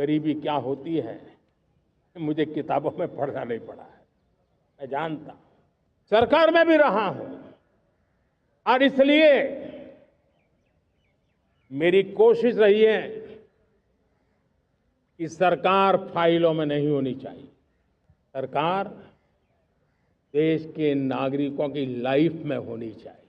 गरीबी क्या होती है मुझे किताबों में पढ़ना नहीं पड़ा है, मैं जानता हूं। सरकार में भी रहा हूं और इसलिए मेरी कोशिश रही है कि सरकार फाइलों में नहीं होनी चाहिए। सरकार देश के नागरिकों की लाइफ में होनी चाहिए।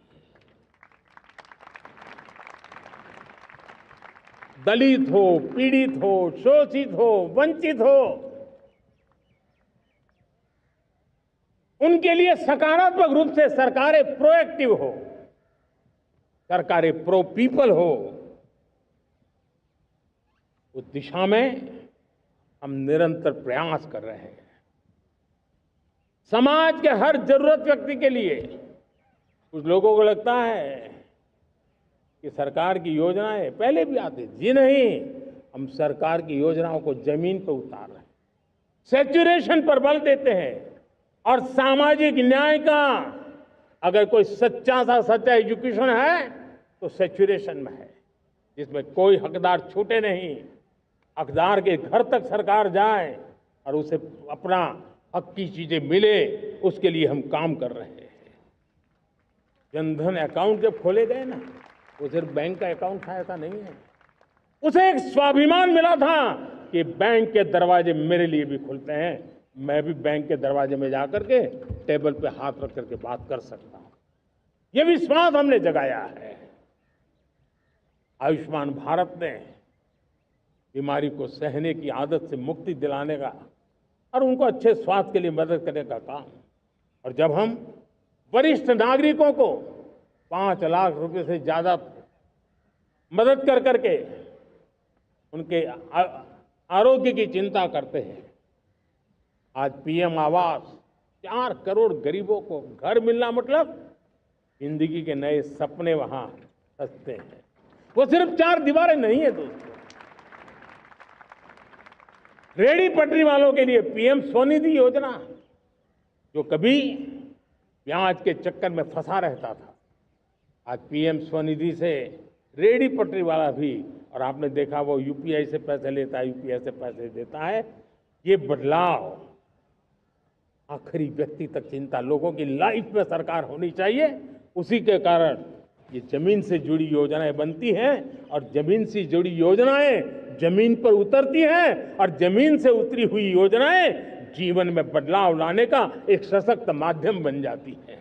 दलित हो, पीड़ित हो, शोषित हो, वंचित हो, उनके लिए सकारात्मक रूप से सरकारें प्रोएक्टिव हो, सरकारें प्रो पीपल हो, उस दिशा में हम निरंतर प्रयास कर रहे हैं। समाज के हर जरूरत व्यक्ति के लिए कुछ लोगों को लगता है कि सरकार की योजनाएं पहले भी आती थी। जी नहीं, हम सरकार की योजनाओं को जमीन पर उतार रहे हैं, सैचुरेशन पर बल देते हैं और सामाजिक न्याय का अगर कोई सच्चा एजुकेशन है तो सैचुरेशन में है, जिसमें कोई हकदार छूटे नहीं, हकदार के घर तक सरकार जाए और उसे अपना हक की चीजें मिले, उसके लिए हम काम कर रहे हैं। जनधन अकाउंट जब खोले गए ना, वो सिर्फ बैंक का अकाउंट था ऐसा नहीं है, उसे एक स्वाभिमान मिला था कि बैंक के दरवाजे मेरे लिए भी खुलते हैं, मैं भी बैंक के दरवाजे में जाकर के टेबल पे हाथ रख करके बात कर सकता हूं। ये विश्वास हमने जगाया है। आयुष्मान भारत ने बीमारी को सहने की आदत से मुक्ति दिलाने का और उनको अच्छे स्वास्थ्य के लिए मदद करने का काम, और जब हम वरिष्ठ नागरिकों को 5 लाख रुपए से ज्यादा मदद कर करके उनके आरोग्य की चिंता करते हैं, आज पीएम आवास 4 करोड़ गरीबों को घर मिलना मतलब जिंदगी के नए सपने वहां सजते हैं। वो सिर्फ 4 दीवारें नहीं है दोस्तों। रेहड़ी पटरी वालों के लिए पीएम स्वनिधि योजना, जो कभी ब्याज के चक्कर में फंसा रहता था, आज पीएम स्वनिधि से रेहड़ी पटरी वाला भी, और आपने देखा वो यूपीआई से पैसे लेता है, यूपीआई से पैसे देता है। ये बदलाव आखिरी व्यक्ति तक चिंता, लोगों की लाइफ में सरकार होनी चाहिए। उसी के कारण ये जमीन से जुड़ी योजनाएं बनती हैं और जमीन से जुड़ी योजनाएं जमीन पर उतरती हैं और जमीन से उतरी हुई योजनाएं जीवन में बदलाव लाने का एक सशक्त माध्यम बन जाती हैं।